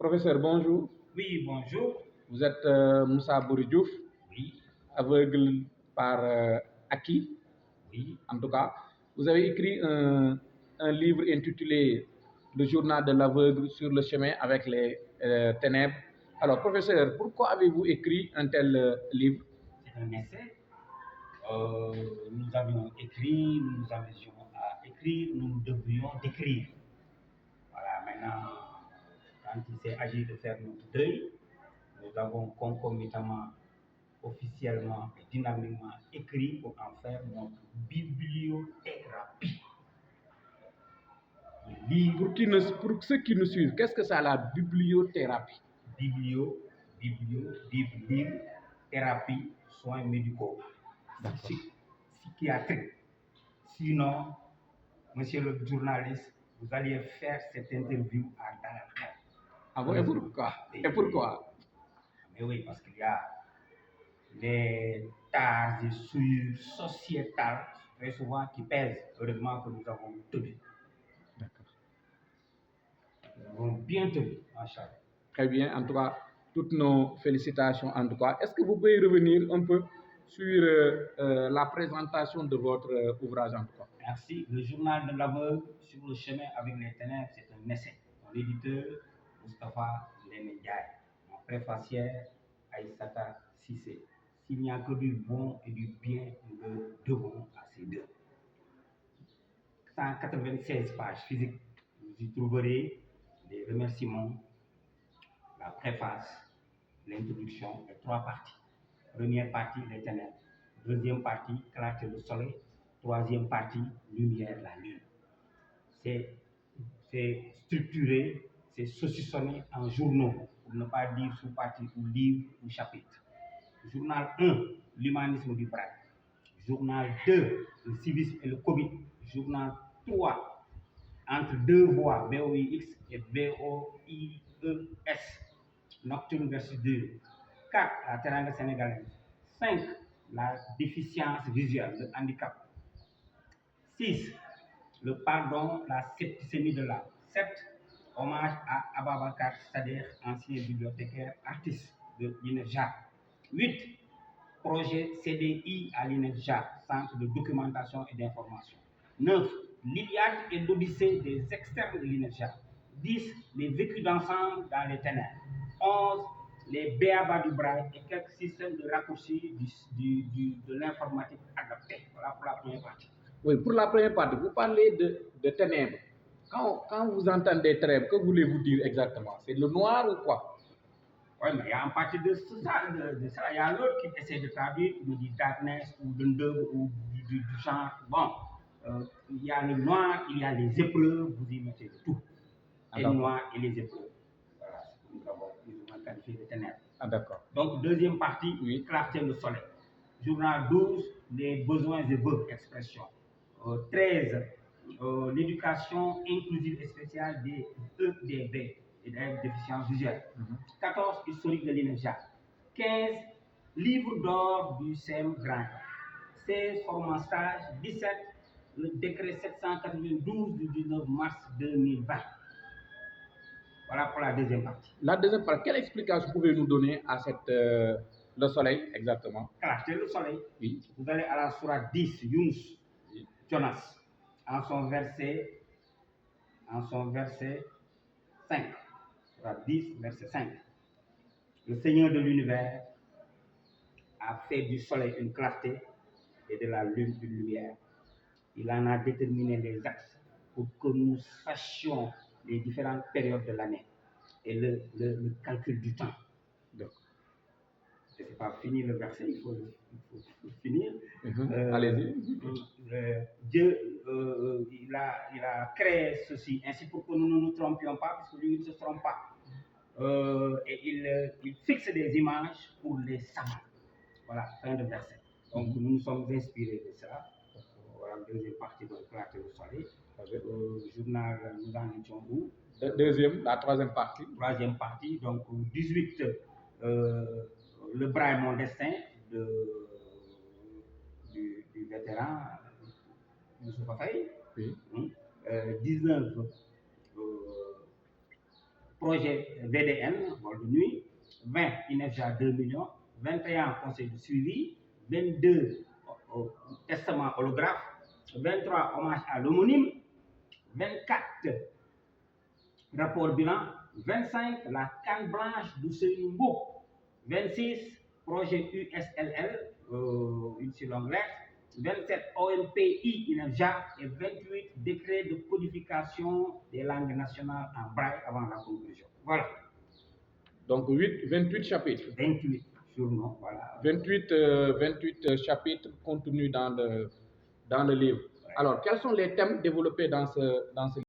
Professeur, bonjour. Oui, bonjour. Vous êtes Moussa Bouridjouf, Oui, aveugle par acquis, oui. en tout cas. Vous avez écrit un livre intitulé Le journal de l'aveugle sur le chemin avec les ténèbres. Alors, professeur, pourquoi avez-vous écrit un tel livre? C'est un essai. Nous avions écrit, nous nous amusions à écrire, nous devrions d'écrire. Voilà, maintenant, quand il s'est agi de faire notre deuil, nous avons concomitamment, officiellement et dynamiquement écrit pour en faire notre bibliothérapie. Le livre Pour ceux qui nous suivent, qu'est-ce que c'est la bibliothérapie? livre, thérapie, soins médicaux, psychiatriques. Sinon, monsieur le journaliste, vous alliez faire cette interview à Dakar. Ah bon, et pourquoi? Et pourquoi? Mais oui, parce qu'il y a les tares et souillures sociétales très souvent qui pèsent. Heureusement que nous avons tenu. D'accord. Nous avons bien tenu, machallah. Très bien, en tout cas, toutes nos félicitations en tout cas. Est-ce que vous pouvez revenir un peu sur la présentation de votre ouvrage en tout cas? Merci. Le journal de l'aveugle sur le chemin avec les ténèbres, c'est un essai. Mon éditeur, Moustapha Ndiaye. Mon préfacière, Aïssata Sissé. S'il n'y a que du bon et du bien, nous devons à ces deux. 196 pages physiques. Vous y trouverez des remerciements, la préface, l'introduction et 3 parties. Première partie, les ténèbres. Deuxième partie, clarté le soleil. Troisième partie, lumière, la lune. C'est structuré, c'est saucissonné en journaux, pour ne pas dire sous-partie ou livre ou chapitre. Journal 1, l'humanisme du Braille. Journal 2, le civisme et le Covid. Journal 3, entre deux voix, BOIX et BOIES. Nocturne versus 2. 4, la teranga sénégalaise. 5, la déficience visuelle, le handicap. 6, le pardon, la septicémie de l'âme. 7, hommage à Ababakar Sader, ancien bibliothécaire, artiste de l'INEFJA. 8, projet CDI à l'INEFJA, Centre de documentation et d'information. 9, l'Iliade et l'Odyssée des externes de l'INEFJA. 10, les vécus d'ensemble dans les ténèbres. 11, les BABA du Braille et quelques systèmes de raccourcis de l'informatique adaptée. Voilà pour la première partie. Oui, pour la première partie, vous parlez de ténèbres. Quand vous entendez ténèbres, que voulez-vous dire exactement? C'est le noir ou quoi? Oui, mais il y a en partie de ça. Il y a l'autre qui essaie de traduire, qui me dit darkness ou dundeub ou du genre. Bon, il y a le noir, il y a les épreuves, vous y mettez de tout. Les noirs et les épreuves. Voilà, c'est comme nous avons qualifié de ténèbres. Ah, d'accord. Donc, deuxième partie, oui. Clarté le soleil. Journal 12, les besoins et vœux, expression. 13, l'éducation inclusive et spéciale des EDB, et des déficiences visuelles. 14, historique de l'INEFJA. 15, livre d'or du CEM Grand. 16, formant stage. 17, le décret 792 du 19 mars 2020. Voilà pour la deuxième partie. La deuxième partie, quelle explication pouvez-vous donner à le soleil exactement? Clarté le soleil. Oui. Vous allez à la sourate 10, Yunus, oui. Jonas, en son verset 5. Sourate 10, verset 5. Le Seigneur de l'univers a fait du soleil une clarté et de la lune une lumière. Il en a déterminé les axes pour que nous sachions les différentes périodes de l'année et le calcul du temps. Donc, ce n'est pas fini le verset, il faut finir. Allez-y. Dieu, il a créé ceci ainsi pour que nous ne nous trompions pas, parce que lui, il ne se trompe pas. Et il fixe des images pour les savants. Voilà, fin de verset. Donc, nous nous sommes inspirés de ça. Voilà, la deuxième partie de Clarté au soleil. Journal, nous en étions où? La troisième partie. Troisième partie, donc 18, le Braille Mon Destin du vétéran Youssoufa Faye. Oui. 19, projet VDN, vol de nuit, 20 INEFJA 2 millions, 21 conseils de suivi, 22 testament holographe, 23 hommage à l'homonyme, 24 rapport bilan, 25 la canne blanche d'Ousseynou Mboup, 26 projet USLL, une si longue lettre, 27 OMPI INEFJA et 28 décret de codification des langues nationales en braille avant la conclusion. Voilà. Donc 28 chapitres. 28 journaux, voilà. 28 chapitres contenus dans le livre. Ouais. Alors, quels sont les thèmes développés dans ce livre?